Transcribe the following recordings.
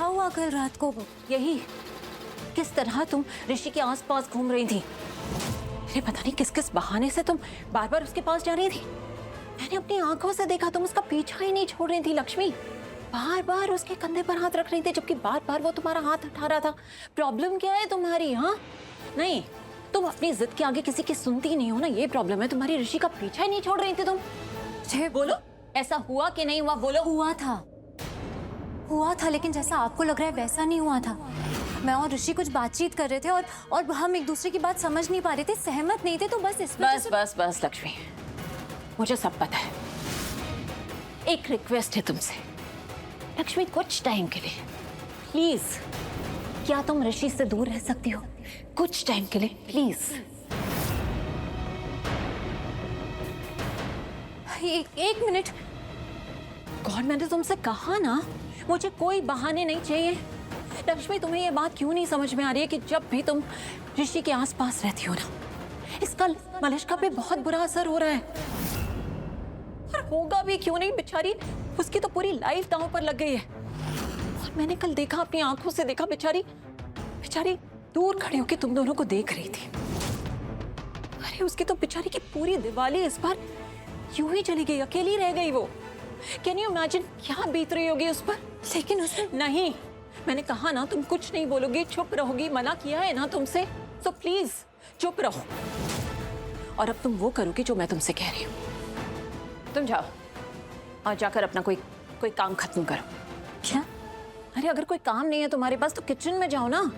क्या हुआ कल रात को? यही, किस तरह तुम ऋषि के आसपास घूम रही थी। अरे पता नहीं किस किस बहाने से तुम बार बार उसके पास जा रही थी। मैंने अपनी आंखों से देखा, तुम उसका पीछा ही नहीं छोड़ रही थी लक्ष्मी। बार बार उसके कंधे पर हाथ रख रही थी, जबकि बार बार वो तुम्हारा हाथ उठा रहा था। प्रॉब्लम क्या है तुम्हारी? हाँ नहीं, तुम अपनी जिद के आगे किसी की सुनती नहीं हो ना, ये प्रॉब्लम है तुम्हारी। ऋषि का पीछा ही नहीं छोड़ रही थी तुम। बोलो, ऐसा हुआ कि नहीं हुआ? बोलो। हुआ था, लेकिन जैसा आपको लग रहा है वैसा नहीं हुआ था। मैं और ऋषि कुछ बातचीत कर रहे थे और हम एक दूसरे की बात समझ नहीं पा रहे थे, सहमत नहीं थे, तो बस इस वजह से। बस लक्ष्मी, मुझे सब पता है। एक रिक्वेस्ट है तुमसे लक्ष्मी, कुछ टाइम के लिए प्लीज, क्या तुम ऋषि से दूर रह सकती हो कुछ टाइम के लिए प्लीज? एक मिनट। गॉड, मैंने तुमसे कहा ना, मुझे कोई बहाने नहीं चाहिए। लक्ष्मी, तुम्हें ये बात क्यों नहीं समझ में आ रही है कि जब भी तुम ऋषि के आसपास रहती हो ना, इसका मलिष्का पे बहुत बुरा असर हो रहा है। और होगा भी क्यों नहीं, बेचारी, उसकी तो पूरी लाइफ दांव पर लग गई है। और मैंने कल देखा, अपनी आंखों से देखा, बेचारी दूर खड़े होकर तुम दोनों को देख रही थी। अरे उसकी तो बेचारी की पूरी दिवाली इस बार यूं ही चली गई, अकेली रह गई वो। कैन यू इमेजिन क्या बीत रही होगी उस पर? लेकिन उसने नहीं, मैंने कहा ना तुम कुछ नहीं बोलोगी, चुप रहोगी, मना किया है ना तुमसे, तो प्लीज चुप रहो। और अब तुम वो करोगी जो मैं तुमसे कह रही हूँ। तुम जाओ और जाकर अपना कोई काम खत्म करो। क्या? अरे अगर कोई काम नहीं है तुम्हारे पास तो किचन में जाओ ना।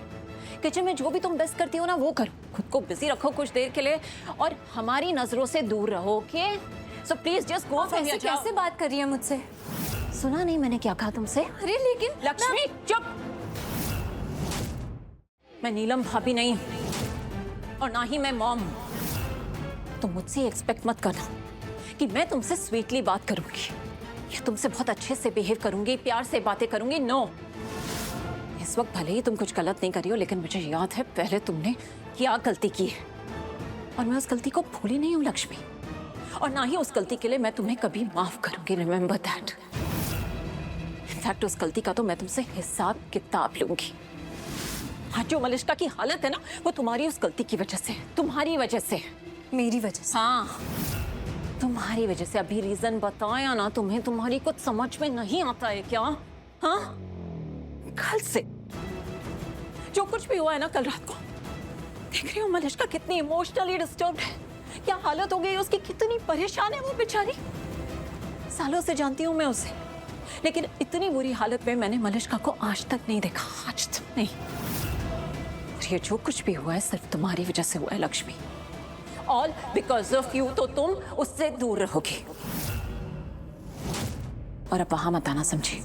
किचन में जो भी तुम बेस्ट करती हो ना वो करो। खुद को बिजी रखो कुछ देर के लिए और हमारी नजरों से दूर रहो, okay? So please just go from here. कैसे बात कर रही है मुझसे? सुना नहीं मैंने क्या कहा तुमसे? अरे लेकिन लक्ष्मी चुप। मैं नीलम भाभी नहीं और ना ही मैं मॉम हूं। तो मुझसे एक्सपेक्ट मत करना कि मैं तुमसे स्वीटली बात करूंगी या तुमसे बहुत अच्छे से बिहेव करूंगी, प्यार से बातें करूंगी। नो, इस वक्त भले ही तुम कुछ गलत नहीं करी हो, लेकिन मुझे याद है पहले तुमने क्या गलती की है और मैं उस गलती को भूली नहीं हूं लक्ष्मी। और ना ही उस गलती के लिए मैं तुम्हें कभी माफ करूंगी। Remember that. इनफैक्ट उस गलती का तो मैं तुमसे हिसाब किताब लूंगी। आज जो मलिष्का की हालत है ना, वो तुम्हारी उस गलती की वजह से, तुम्हारी वजह से। मेरी वजह से? हाँ, तुम्हारी वजह से। अभी रीजन बताया ना तुम्हें, तुम्हारी कुछ समझ में नहीं आता है क्या? हाँ, कल से जो कुछ भी हुआ है ना कल रात को, देख रही हो मलिष्का कितनी इमोशनली डिस्टर्ब्ड है, क्या हालत हो गई उसकी, कितनी परेशान है वो बेचारी। सालों से जानती हूं मैं उसे, लेकिन इतनी बुरी हालत में मैंने मलिष्का को आज तक नहीं देखा, आज तक नहीं। ये जो कुछ भी हुआ है सिर्फ तुम्हारी वजह से हुआ है Lakshmi. All because of you. तो तुम उससे दूर रहोगी और अब वहां मत आना, समझी?